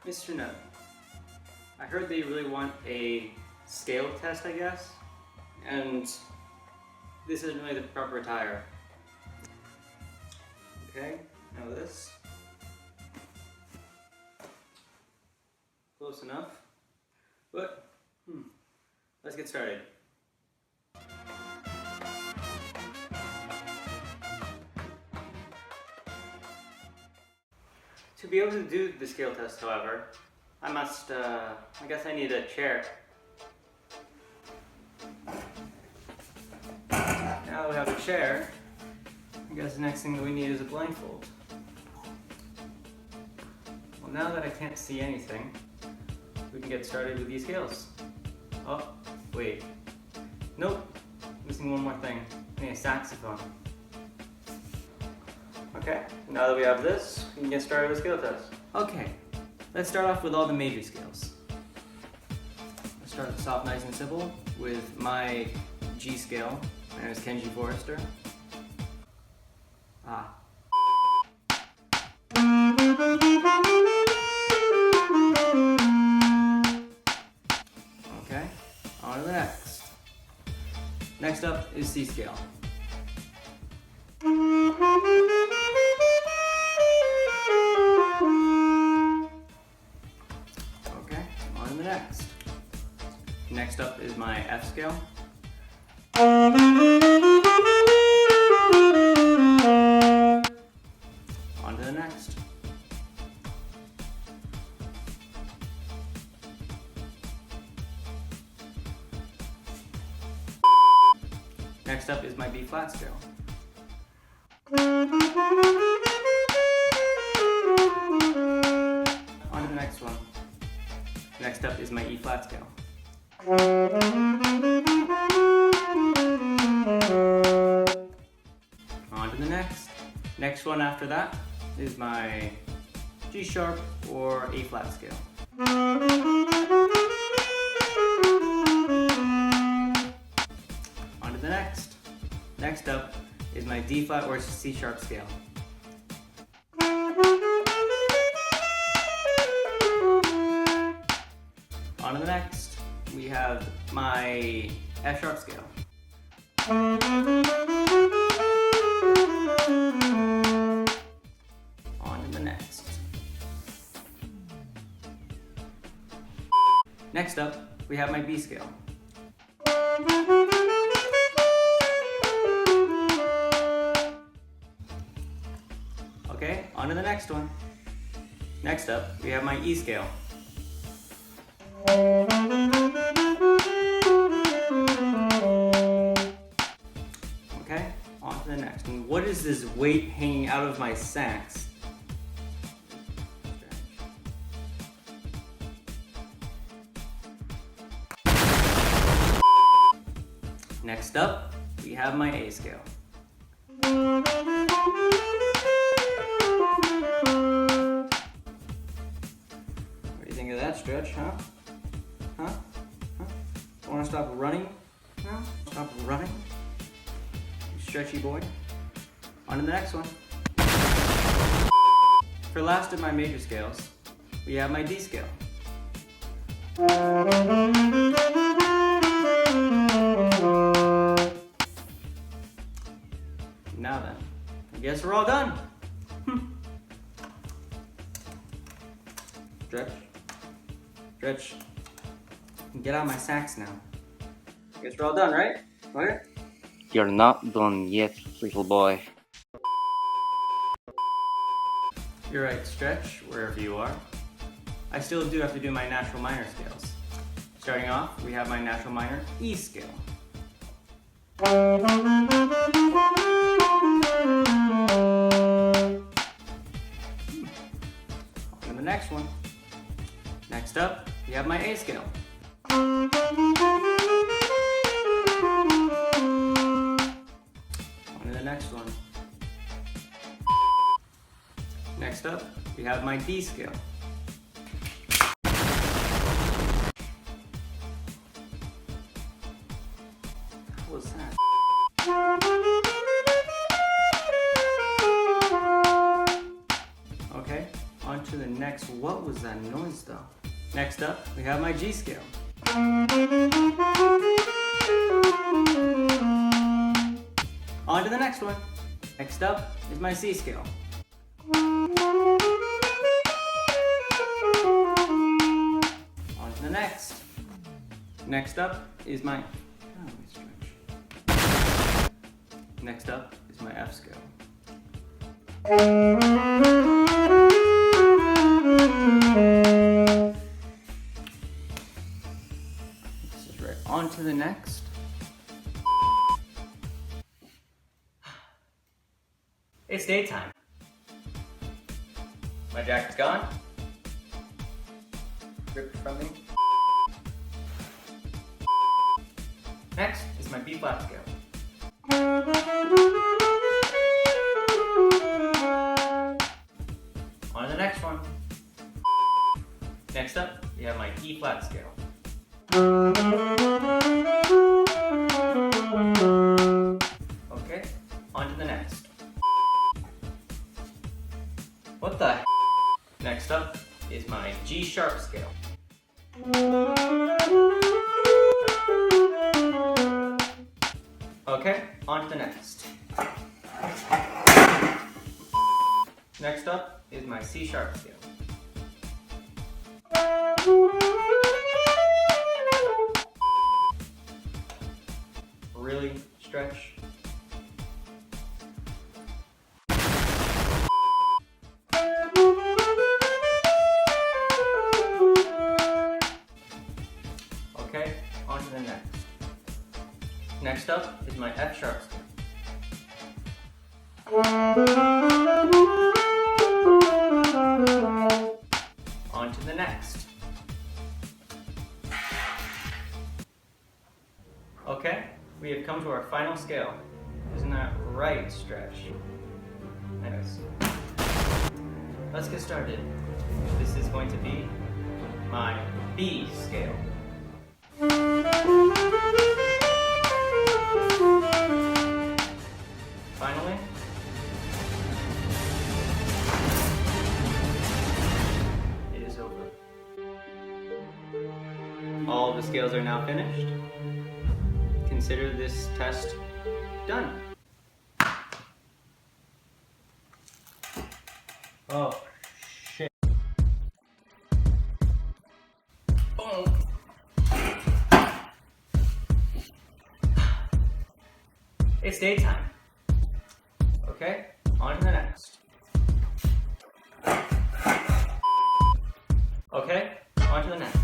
Mr. Nut, I heard that you really want a scale test, I guess, and this isn't really the proper attire. Okay, now this. Close enough, but let's get started. To be able to do the scale test, however, I guess I need a chair. Now we have a chair, I guess the next thing that we need is a blindfold. Well, now that I can't see anything, we can get started with these scales. Oh, wait. Nope, missing one more thing. I need a saxophone. Okay, now that we have this, we can get started with scale test. Okay, let's start off with all the major scales. Let's start this off nice and simple with my G scale. My name is Kenji Forrester. Okay, on to the next. Next up is C scale. Okay, on to the next. Next up is my F scale. On to the next. Next up is my B flat scale. On to the next one. Next up is my E flat scale. On to the next. Next one after that is my G sharp or A flat scale. On to the next. Next up is my D flat or C sharp scale. On to the next. We have my F sharp scale. On to the next. Next up, we have my B scale. Okay, on to the next one. Next up, we have my E scale. Okay, on to the next. And what is this weight hanging out of my sax? Next up, we have my A scale. What do you think of that stretch, huh? Huh? Want to stop running now? Stop running? You stretchy boy. On to the next one. For last of my major scales, we have my D scale. Now then, I guess we're all done. Stretch. Stretch. Get out my sax now. I guess we're all done, right? Okay? You're not done yet, little boy. You're right, Stretch, wherever you are. I still do have to do my natural minor scales. Starting off, we have my natural minor E scale. On to the next one. Next up, we have my A scale. On to the next one. Next up, we have my D scale. What was that? Okay, on to the next What was that noise though? Next up, we have my G scale. On to the next one. Next up is my C scale. On to the next. Next up is my... Next up is my F scale. This is right. On to the next. It's daytime. My jacket's gone. Ripped from me. Next is my B flat scale. On to the next one. Next up, we have my E flat scale. Okay, on to the next. What the heck? Next up is my G sharp scale. Okay, on to the next. Next up is my C sharp scale. Really stretch. Okay, on to the next. Next up is my F sharp scale. On to the next. Okay, we have come to our final scale. Isn't that right, Stretch? Anyways, let's get started. This is going to be my B scale. Finally, it is over. All the scales are now finished. Consider this test done. Oh, shit. Boom. It's daytime. Okay, on to the next. Okay, on to the next.